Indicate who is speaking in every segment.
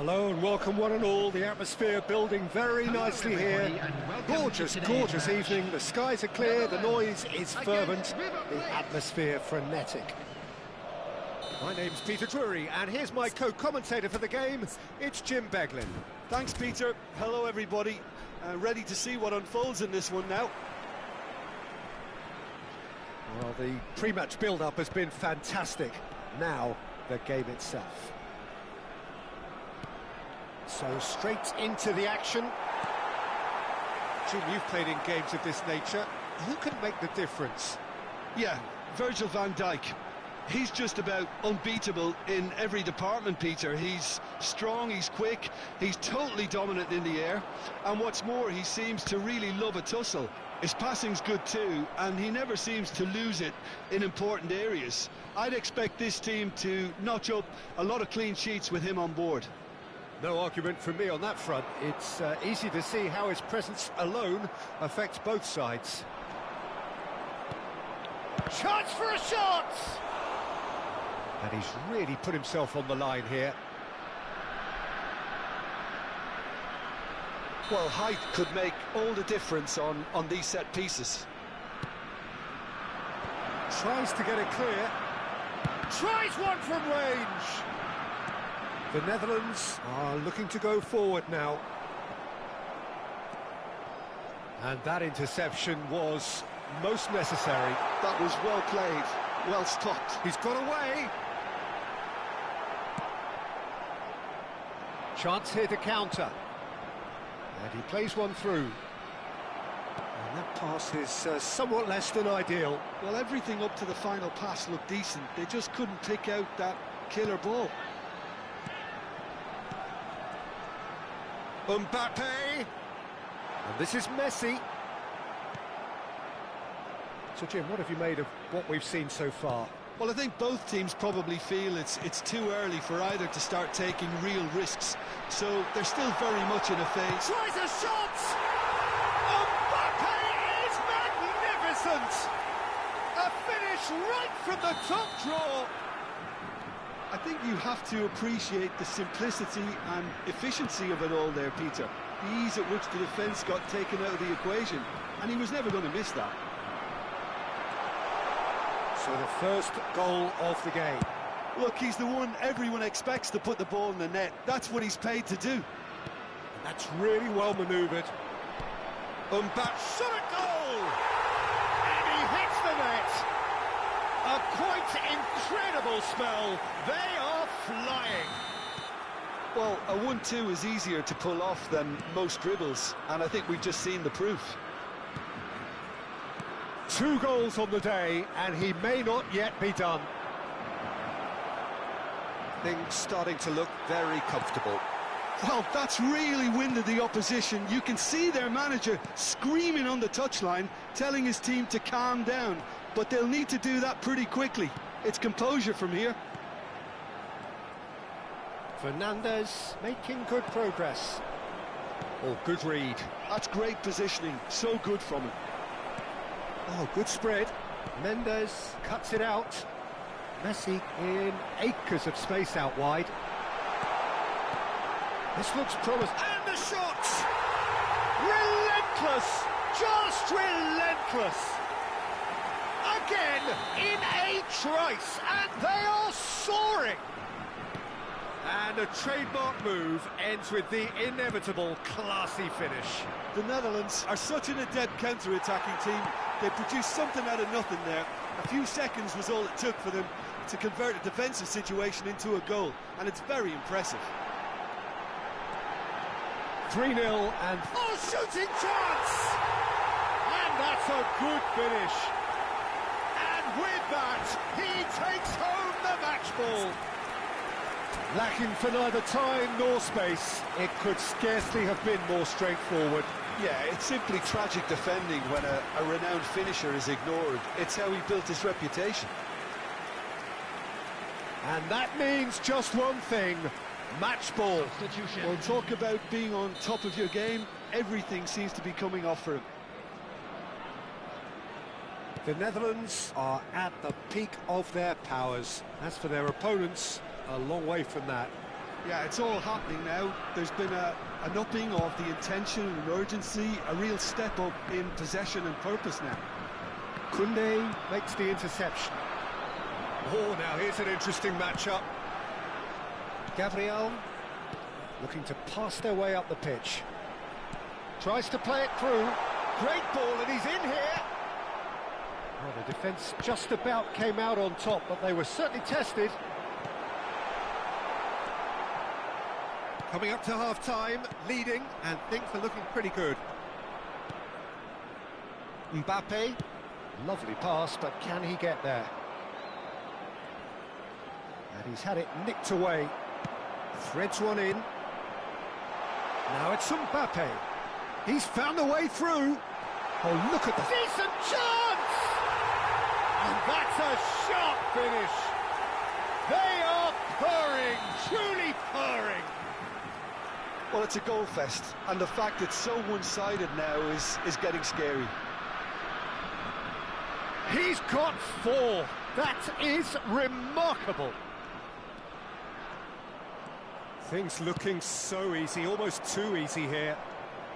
Speaker 1: Hello and welcome one and all. The atmosphere building very nicely here. Gorgeous, gorgeous evening. The skies are clear, the noise is fervent, the atmosphere frenetic. My name's Peter Drury and here's my co-commentator for the game. It's Jim Beglin.
Speaker 2: Thanks, Peter. Hello, everybody. Ready to see what unfolds in this one now.
Speaker 1: Well, the pre-match build-up has been fantastic. Now, the game itself. So straight into the action. Jim, you've played in games of this nature. Who can make the difference?
Speaker 2: Yeah, Virgil van Dijk. He's just about unbeatable in every department, Peter. He's strong, he's quick, he's totally dominant in the air. And what's more, he seems to really love a tussle. His passing's good too, and he never seems to lose it in important areas. I'd expect this team to notch up a lot of clean sheets with him on board.
Speaker 1: No argument from me on that front. It's easy to see how his presence alone affects both sides. Chance for a shot! And he's really put himself on the line here.
Speaker 2: Well, height could make all the difference on these set pieces.
Speaker 1: Tries to get it clear. Tries one from range! The Netherlands are looking to go forward now. And that interception was most necessary.
Speaker 2: That was well played, well stopped.
Speaker 1: He's got away. Chance here to counter. And he plays one through. And that pass is somewhat less than ideal.
Speaker 2: Well, everything up to the final pass looked decent. They just couldn't pick out that killer ball.
Speaker 1: Mbappe, and this is Messi. So Jim, what have you made of what we've seen so far?
Speaker 2: Well, I think both teams probably feel it's too early for either to start taking real risks. So they're still very much in a phase.
Speaker 1: Tries a shot! Mbappe is magnificent! A finish right from the top draw!
Speaker 2: I think you have to appreciate the simplicity and efficiency of it all there, Peter. The ease at which the defence got taken out of the equation, and he was never going to miss that.
Speaker 1: So the first goal of the game.
Speaker 2: Look, he's the one everyone expects to put the ball in the net. That's what he's paid to do.
Speaker 1: And that's really well manoeuvred. Mbappe shot a goal! And he hits the net! A quite incredible spell. They are flying.
Speaker 2: Well, a 1-2 is easier to pull off than most dribbles, and I think we've just seen the proof.
Speaker 1: 2 goals on the day, and he may not yet be done. Things starting to look very comfortable.
Speaker 2: Well, that's really winded the opposition. You can see their manager screaming on the touchline, telling his team to calm down. But they'll need to do that pretty quickly. It's composure from here.
Speaker 1: Fernandez making good progress. Oh, good read.
Speaker 2: That's great positioning. So good from him.
Speaker 1: Oh, good spread. Mendes cuts it out. Messi in acres of space out wide. This looks promising. And the shot! Relentless! Just relentless! Again, in a trice, and they are soaring! And a trademark move ends with the inevitable classy finish.
Speaker 2: The Netherlands are such an adept counter-attacking team. They produced something out of nothing there. A few seconds was all it took for them to convert a defensive situation into a goal, and it's very impressive.
Speaker 1: 3-0 and... Oh, shooting chance! And that's a good finish. And with that, he takes home the match ball. Lacking for neither time nor space, it could scarcely have been more straightforward.
Speaker 2: Yeah, it's simply tragic defending when a renowned finisher is ignored. It's how he built his reputation.
Speaker 1: And that means just one thing, match ball.
Speaker 2: Well, talk about being on top of your game. Everything seems to be coming off for him.
Speaker 1: The Netherlands are at the peak of their powers. As for their opponents, a long way from that.
Speaker 2: Yeah, it's all happening now. There's been an upping of the intention and urgency, a real step up in possession and purpose now.
Speaker 1: Kunde makes the interception. Oh, now here's an interesting matchup. Gabriel looking to pass their way up the pitch. Tries to play it through. Great ball, and he's in here. Well, the defence just about came out on top, but they were certainly tested. Coming up to half-time, leading, and things are looking pretty good. Mbappe, lovely pass, but can he get there? And he's had it nicked away. Threads one in. Now it's Mbappe. He's found a way through. Oh, look at that. Decent chance! And that's a sharp finish. They are purring, truly purring.
Speaker 2: Well, it's a goal fest, and the fact it's so one-sided now is getting scary.
Speaker 1: He's got 4. That is remarkable. Things looking so easy, almost too easy here.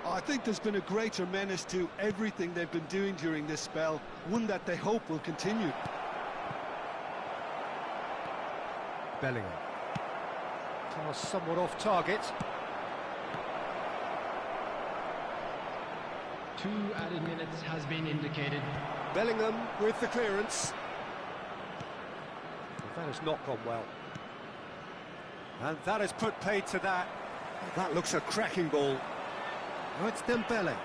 Speaker 2: I think there's been a greater menace to everything they've been doing during this spell, one that they hope will continue.
Speaker 1: Bellingham. Pass somewhat off target.
Speaker 3: 2 added minutes has been indicated.
Speaker 1: Bellingham with the clearance. Well, that has not gone well. And that has put paid to that. That looks a cracking ball. Oh, it's Dembele.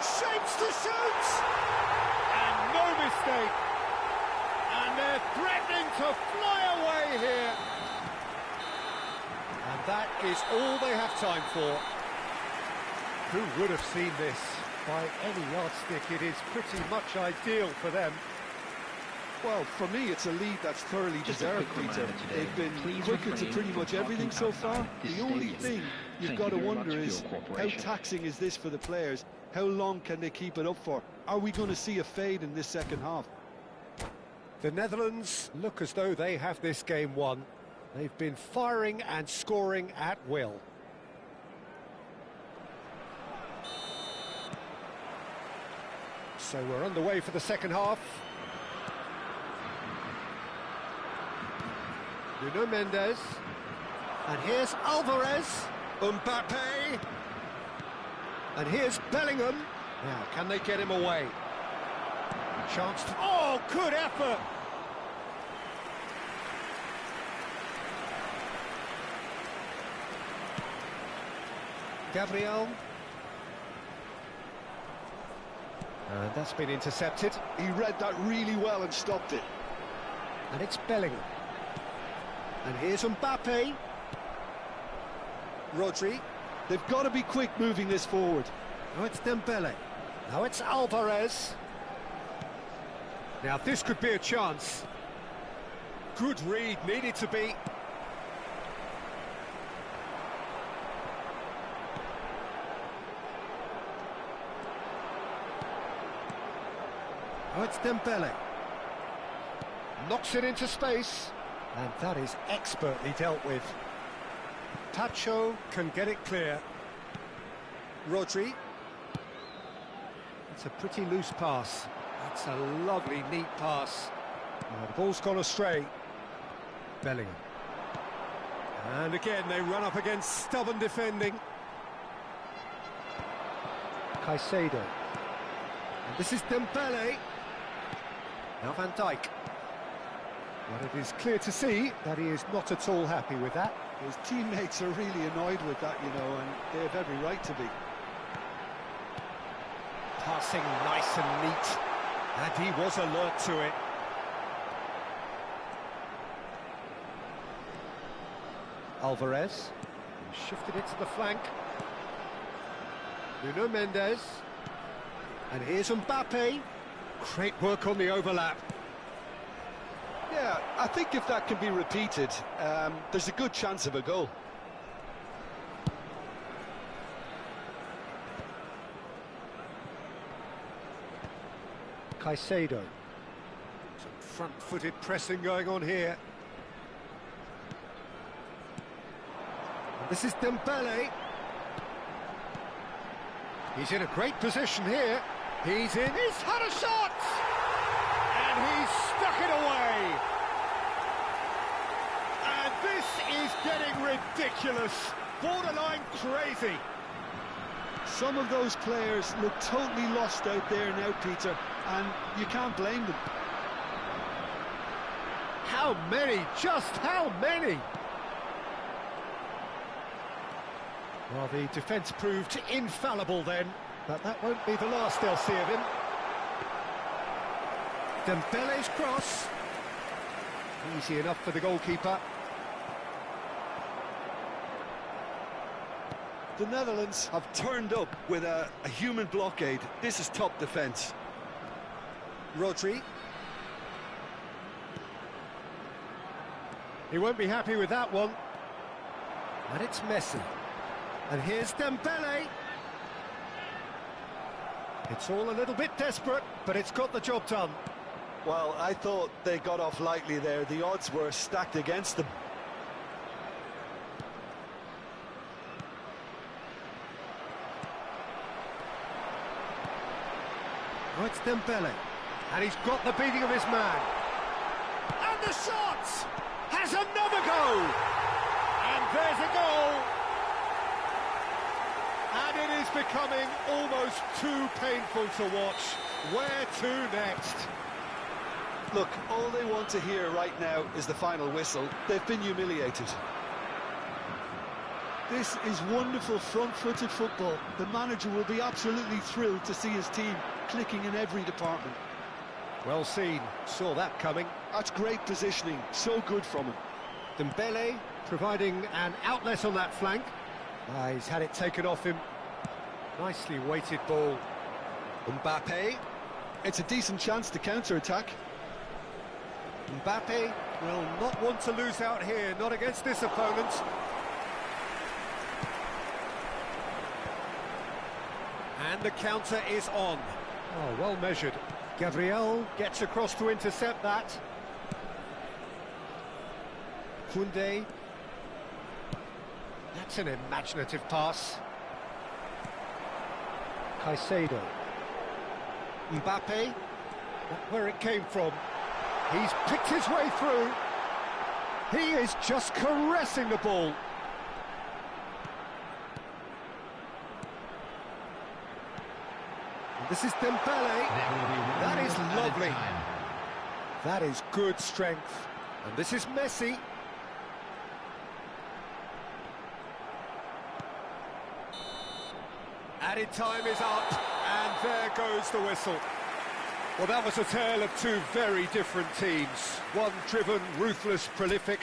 Speaker 1: Shapes to shoot! And no mistake. And they're threatening to fly away here. And that is all they have time for. Who would have seen this? By any yardstick, it is pretty much ideal for them.
Speaker 2: Well, for me, it's a lead that's thoroughly deserved, Peter. They've been quicker to pretty much everything so far. The only thing you've got to wonder is, how taxing is this for the players? How long can they keep it up for? Are we going to see a fade in this second half?
Speaker 1: The Netherlands look as though they have this game won. They've been firing and scoring at will. So we're underway for the second half. Nuno Mendes. And here's Alvarez. Mbappe. And here's Bellingham. Now, can they get him away? Chance to... Oh, good effort! Gabriel. And that's been intercepted.
Speaker 2: He read that really well and stopped it.
Speaker 1: And it's Bellingham. And here's Mbappe. Rodri.
Speaker 2: They've got to be quick moving this forward.
Speaker 1: Now it's Dembele. Now it's Alvarez. Now this could be a chance. Good read, needed to be. Now it's Dembele. Knocks it into space. And that is expertly dealt with. Potw can get it clear. Rodri. It's a pretty loose pass. That's a lovely, neat pass. Oh, the ball's gone astray. Bellingham. And again, they run up against stubborn defending. Caicedo. And this is Dembele. Now Van Dijk. But it is clear to see that he is not at all happy with that.
Speaker 2: His teammates are really annoyed with that, you know, and they have every right to be.
Speaker 1: Passing nice and neat. And he was alert to it. Alvarez. Shifted it to the flank. Nuno Mendes. And here's Mbappe. Great work on the overlap.
Speaker 2: Yeah, I think if that can be repeated, there's a good chance of a goal.
Speaker 1: Caicedo. Some front-footed pressing going on here. This is Dembele. He's in a great position here. He's had a shot! And he's stuck it away. And this is getting ridiculous. Borderline crazy.
Speaker 2: Some of those players look totally lost out there now, Peter, and you can't blame them.
Speaker 1: How many? Just how many? Well, the defence proved infallible then, but that won't be the last they'll see of him. Dembele's cross. Easy enough for the goalkeeper.
Speaker 2: The Netherlands have turned up with a human blockade. This is top defence.
Speaker 1: Rodri. He won't be happy with that one. And it's Messi. And here's Dembele. It's all a little bit desperate, but it's got the job done.
Speaker 2: Well, I thought they got off lightly there. The odds were stacked against them.
Speaker 1: Oh, it's Dembele. And he's got the beating of his man. And the shot! Has another go! And there's a goal! And it is becoming almost too painful to watch. Where to next?
Speaker 2: Look, all they want to hear right now is the final whistle. They've been humiliated. This is wonderful front-footed football. The manager will be absolutely thrilled to see his team clicking in every department.
Speaker 1: Well seen, saw that coming.
Speaker 2: That's great positioning, so good from him.
Speaker 1: Dembele providing an outlet on that flank. He's had it taken off him. Nicely weighted ball. Mbappe.
Speaker 2: It's a decent chance to counter-attack.
Speaker 1: Mbappe will not want to lose out here, not against this opponent. And the counter is on. Oh, well measured. Gabriel gets across to intercept that. Koundé. That's an imaginative pass. Caicedo. Mbappe. Where it came from. He's picked his way through. He is just caressing the ball. This is Dembele. That is lovely. That is good strength. And this is Messi. Added time is up, and there goes the whistle. Well, that was a tale of two very different teams. One driven, ruthless, prolific.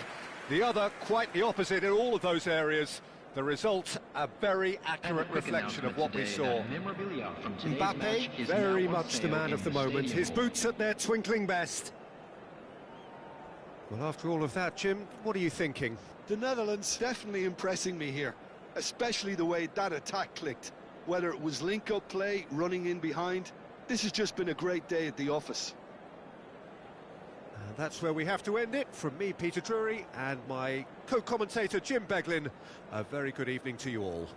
Speaker 1: The other quite the opposite in all of those areas. The result, a very accurate reflection of what we saw. Mbappe, very much the man of the moment. His boots at their twinkling best. Well, after all of that, Jim, what are you thinking?
Speaker 2: The Netherlands definitely impressing me here, especially the way that attack clicked. Whether it was link-up play, running in behind, this has just been a great day at the office.
Speaker 1: And that's where we have to end it. From me, Peter Drury, and my co-commentator, Jim Beglin. A very good evening to you all.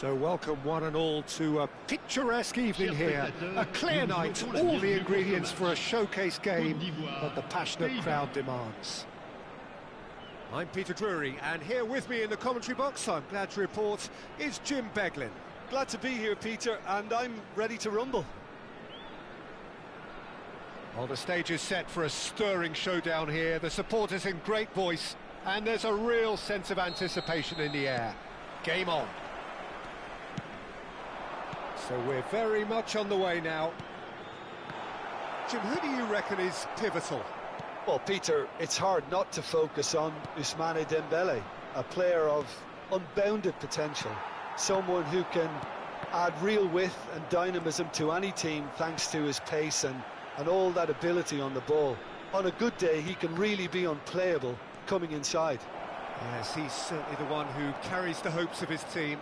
Speaker 1: So welcome one and all to a picturesque evening here, a clear night, all the ingredients for a showcase game that the passionate crowd demands. I'm Peter Drury, and here with me in the commentary box, I'm glad to report, is Jim Beglin.
Speaker 2: Glad to be here, Peter, and I'm ready to rumble.
Speaker 1: Well, the stage is set for a stirring showdown here, the supporters in great voice, and there's a real sense of anticipation in the air. Game on. So we're very much on the way now. Jim, who do you reckon is pivotal?
Speaker 2: Well, Peter, it's hard not to focus on Ousmane Dembele, a player of unbounded potential, someone who can add real width and dynamism to any team thanks to his pace and all that ability on the ball. On a good day, he can really be unplayable coming inside.
Speaker 1: Yes, he's certainly the one who carries the hopes of his team.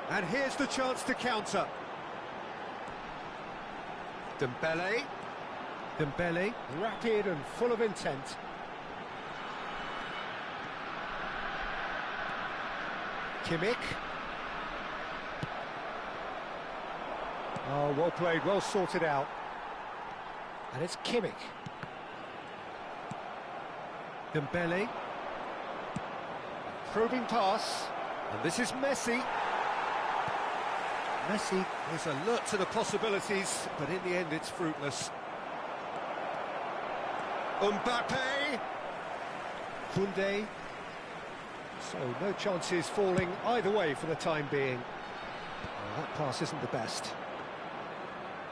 Speaker 1: And here's the chance to counter. Dembele. Dembele, rapid and full of intent. Kimmich. Oh, well played, well sorted out. And it's Kimmich. Dembele. Probing pass. And this is Messi. Messi is alert to the possibilities, but in the end it's fruitless. Mbappe. Koundé. So no chances falling either way for the time being. Well, that pass isn't the best.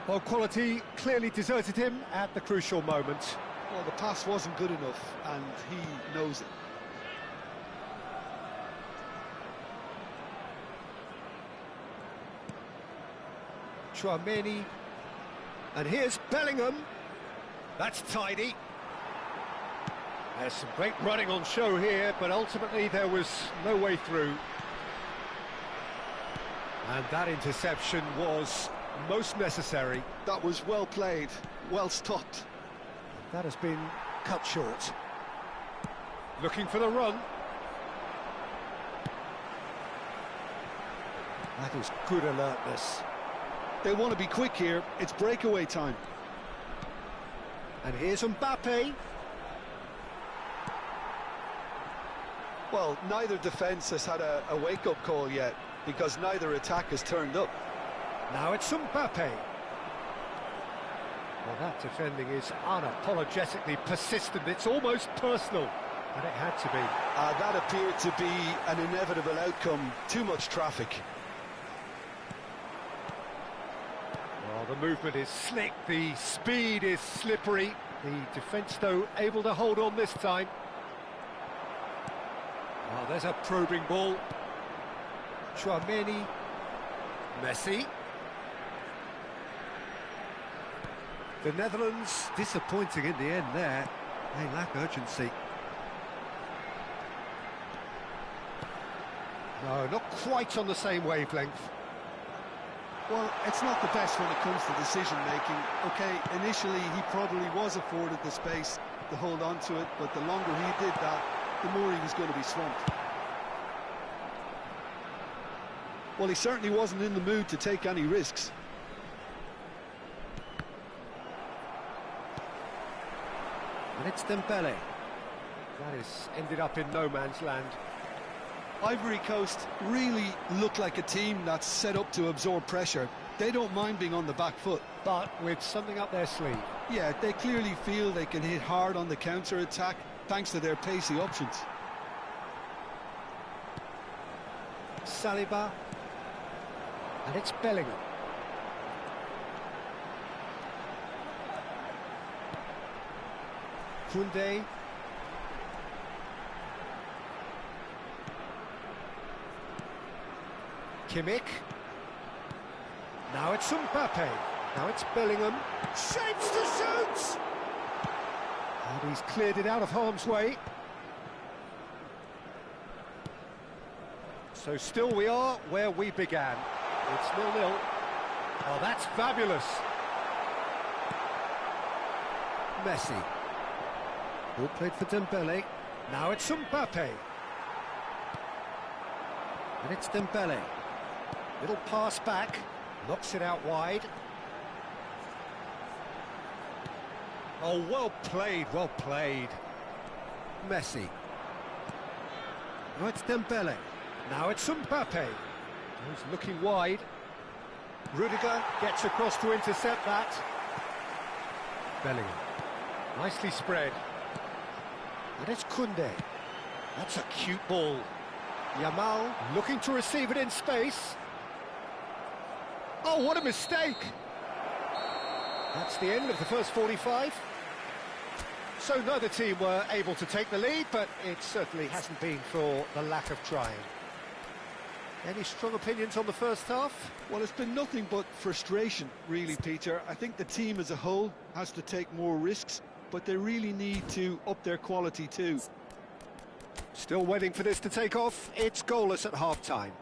Speaker 1: Well, quality clearly deserted him at the crucial moment.
Speaker 2: Well, the pass wasn't good enough, and he knows it.
Speaker 1: Chouameni, and here's Bellingham. That's tidy. There's some great running on show here, but ultimately there was no way through. And that interception was most necessary.
Speaker 2: That was well played, well stopped.
Speaker 1: That has been cut short. Looking for the run. That is good alertness.
Speaker 2: They want to be quick here, it's breakaway time.
Speaker 1: And here's Mbappe.
Speaker 2: Well, neither defence has had a wake-up call yet, because neither attack has turned up.
Speaker 1: Now it's Mbappe. Well, that defending is unapologetically persistent. It's almost personal, and it had to be.
Speaker 2: That appeared to be an inevitable outcome. Too much traffic.
Speaker 1: Well, the movement is slick, the speed is slippery. The defence, though, able to hold on this time. Well, there's a probing ball. Chouameni. Messi. The Netherlands disappointing in the end there. They lack urgency. No, not quite on the same wavelength.
Speaker 2: Well, it's not the best when it comes to decision-making. OK, initially he probably was afforded the space to hold on to it, but the longer he did that, the more he was going to be swamped. Well, he certainly wasn't in the mood to take any risks.
Speaker 1: And it's Dembele. That is ended up in no man's land.
Speaker 2: Ivory Coast really look like a team that's set up to absorb pressure. They don't mind being on the back foot.
Speaker 1: But with something up their sleeve.
Speaker 2: Yeah, they clearly feel they can hit hard on the counter-attack thanks to their pacey options.
Speaker 1: Saliba. And it's Bellingham. Koundé. Kimmich. Now it's Mbappe. Now it's Bellingham. Shapes to shoot! And he's cleared it out of harm's way. So still we are where we began. It's 0-0. Oh, that's fabulous. Messi. Ball played for Dembele. Now it's Mbappe. And it's Dembele. Little pass back. Knocks it out wide. Oh, well played, well played. Messi. Now it's Dembele. Now it's Mbappe. He's looking wide. Rudiger gets across to intercept that. Bellingham. Nicely spread. And it's Koundé. That's a cute ball. Yamal looking to receive it in space. Oh, what a mistake! That's the end of the first 45. So neither team were able to take the lead, but it certainly hasn't been for the lack of trying. Any strong opinions on the first half?
Speaker 2: Well, it's been nothing but frustration, really, Peter. I think the team as a whole has to take more risks, but they really need to up their quality too.
Speaker 1: Still waiting for this to take off. It's goalless at half-time.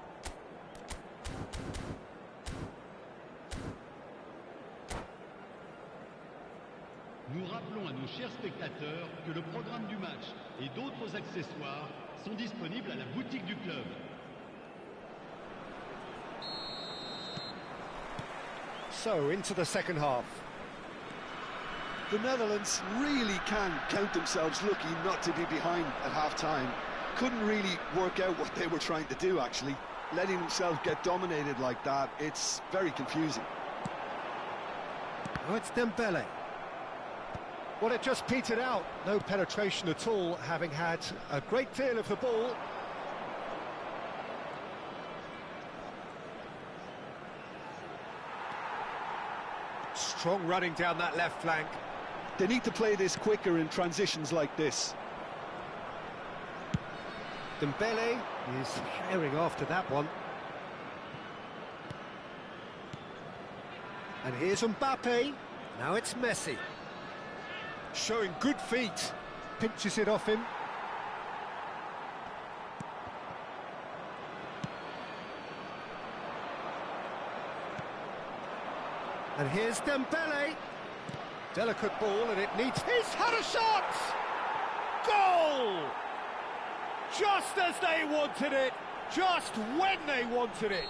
Speaker 4: Nous rappelons à nos chers spectateurs que le programme du match et d'autres accessoires sont disponibles à la boutique du club.
Speaker 1: So, into the second half.
Speaker 2: The Netherlands really can count themselves lucky not to be behind at half-time. Couldn't really work out what they were trying to do, actually. Letting themselves get dominated like that, it's very confusing.
Speaker 1: Oh, it's Dembele. Well, it just petered out. No penetration at all, having had a great deal of the ball. Strong running down that left flank.
Speaker 2: They need to play this quicker in transitions like this.
Speaker 1: Dembele is herring after that one. And here's Mbappe. Now it's Messi. Showing good feet. Pinches it off him. And here's Dembele. Delicate ball, and it needs... He's had a shot! Goal! Just as they wanted it, just when they wanted it.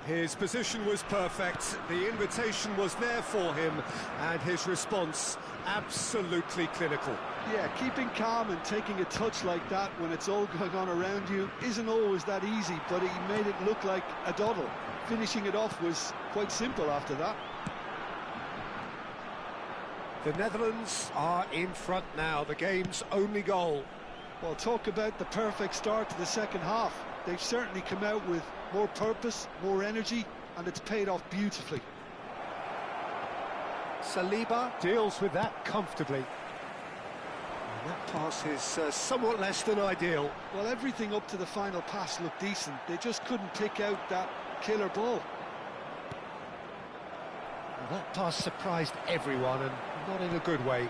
Speaker 1: His position was perfect, the invitation was there for him, and his response absolutely clinical.
Speaker 2: Yeah, keeping calm and taking a touch like that when it's all going on around you isn't always that easy, but he made it look like a doddle. Finishing it off was quite simple after that.
Speaker 1: The Netherlands are in front now, the game's only goal.
Speaker 2: Well, talk about the perfect start to the second half. They've certainly come out with more purpose, more energy, and it's paid off beautifully.
Speaker 1: Saliba deals with that comfortably. And that pass is somewhat less than ideal.
Speaker 2: Well, everything up to the final pass looked decent. They just couldn't pick out that killer ball.
Speaker 1: And that pass surprised everyone, and not in a good way.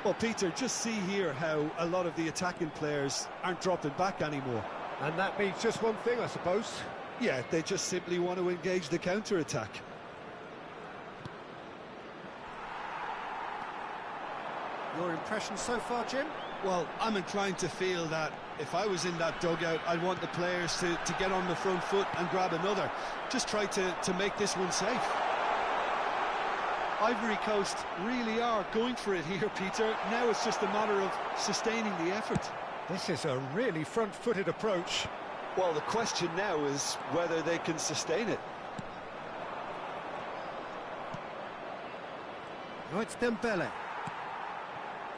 Speaker 2: Well, Peter, just see here how a lot of the attacking players aren't dropping back anymore.
Speaker 1: And that means just one thing, I suppose.
Speaker 2: Yeah, they just simply want to engage the counter-attack.
Speaker 1: Your impression so far, Jim?
Speaker 2: Well, I'm inclined to feel that if I was in that dugout, I'd want the players to get on the front foot and grab another. Just try to make this one safe. Ivory Coast really are going for it here, Peter. Now it's just a matter of sustaining the effort.
Speaker 1: This is a really front-footed approach.
Speaker 2: Well, the question now is whether they can sustain it.
Speaker 1: No, it's Dembele.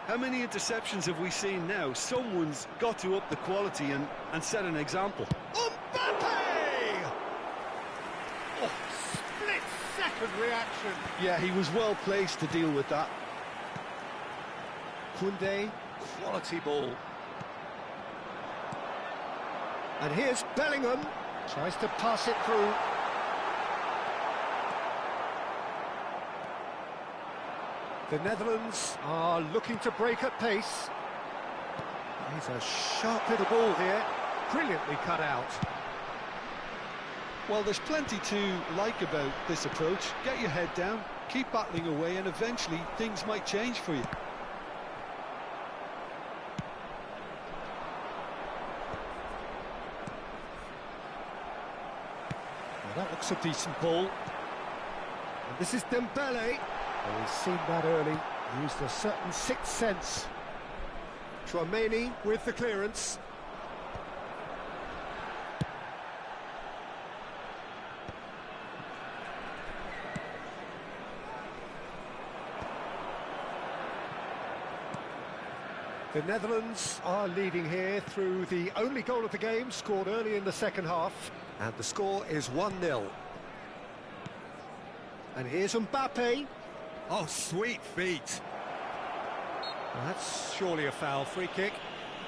Speaker 2: How many interceptions have we seen now? Someone's got to up the quality and set an example.
Speaker 1: Mbappe! Oh, split-second reaction.
Speaker 2: Yeah, he was well placed to deal with that.
Speaker 1: Koundé, quality ball. And here's Bellingham, tries to pass it through. The Netherlands are looking to break at pace. He's a sharp little ball here, brilliantly cut out.
Speaker 2: Well, there's plenty to like about this approach. Get your head down, keep battling away, and eventually things might change for you.
Speaker 1: Well, that looks a decent ball. And this is Dembele. Well, he's seen that early, used a certain sixth sense. Tchouaméni with the clearance. The Netherlands are leading here through the only goal of the game, scored early in the second half, and the score is 1-0. And here's Mbappe. Oh, sweet feet. Well, that's surely a foul. Free kick.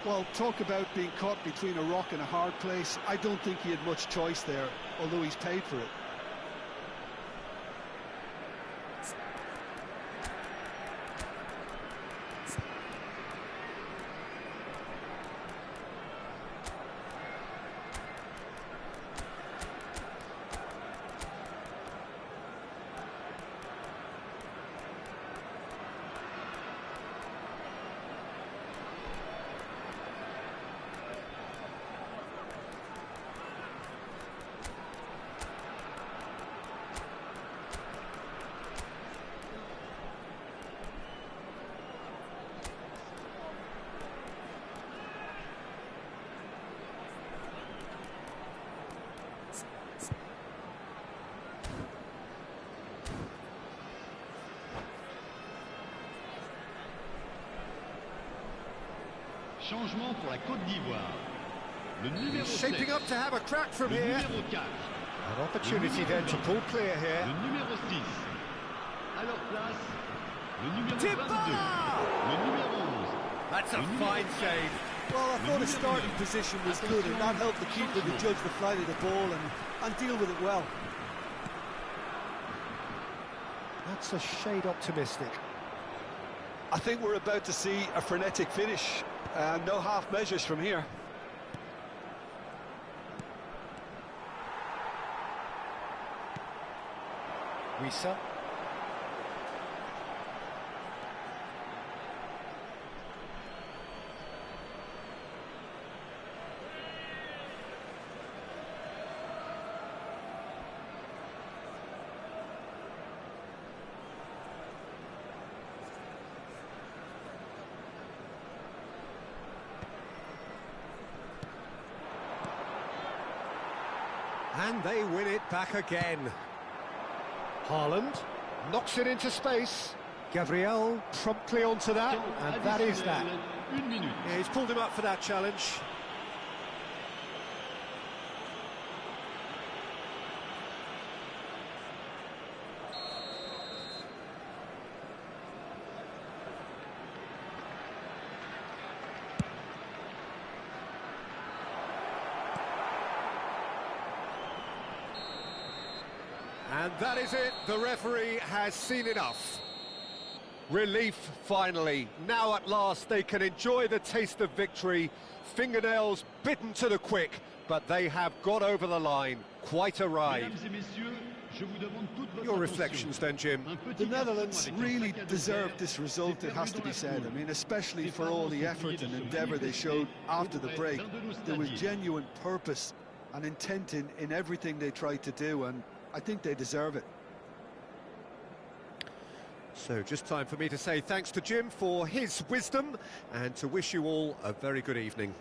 Speaker 2: Well, talk about being caught between a rock and a hard place. I don't think he had much choice there, although he's paid for it.
Speaker 4: Changement pour la Côte d'Ivoire. Le numéro 7.
Speaker 1: Shaping up to have a crack from
Speaker 4: Le
Speaker 1: here.
Speaker 4: numéro 4.
Speaker 1: An opportunity then to pull clear here.
Speaker 4: Le numéro 6. À leur place, le numéro
Speaker 1: Dybala!
Speaker 4: 22. Le numéro 11.
Speaker 1: That's a fine save.
Speaker 2: Well, I thought his starting position was good, and that helped the keeper to judge the flight of the ball and deal with it well.
Speaker 1: That's a shade optimistic.
Speaker 2: I think we're about to see a frenetic finish. No half measures from here.
Speaker 1: Wissa. And they win it back again. Haaland knocks it into space. Gabriel promptly onto that, and that is that.
Speaker 4: Une minute.
Speaker 1: Yeah, he's pulled him up for that challenge. And that is it. The referee has seen enough. Relief, finally. Now at last they can enjoy the taste of victory. Fingernails bitten to the quick, but they have got over the line. Quite a ride.
Speaker 4: Mesdames et messieurs, je vous demande toute votre
Speaker 1: Your
Speaker 4: attention.
Speaker 1: reflections then, Jim.
Speaker 4: Un petit
Speaker 2: The
Speaker 4: garçon
Speaker 2: Netherlands
Speaker 4: avec un
Speaker 2: really
Speaker 4: sac à dos
Speaker 2: deserved
Speaker 4: vert
Speaker 2: this result,
Speaker 4: s'est
Speaker 2: it has
Speaker 4: perdu
Speaker 2: to
Speaker 4: dans
Speaker 2: be
Speaker 4: la
Speaker 2: said.
Speaker 4: foule.
Speaker 2: I mean, especially
Speaker 4: Ses
Speaker 2: for all
Speaker 4: parents
Speaker 2: the
Speaker 4: sont
Speaker 2: effort
Speaker 4: priés
Speaker 2: and
Speaker 4: de se
Speaker 2: endeavour they
Speaker 4: manifester
Speaker 2: showed after the
Speaker 4: auprès
Speaker 2: break.
Speaker 4: d'un de nos
Speaker 2: There was
Speaker 4: stadiers.
Speaker 2: genuine purpose and intent in everything they tried to do, and I think they deserve it.
Speaker 1: So just time for me to say thanks to Jim for his wisdom and to wish you all a very good evening.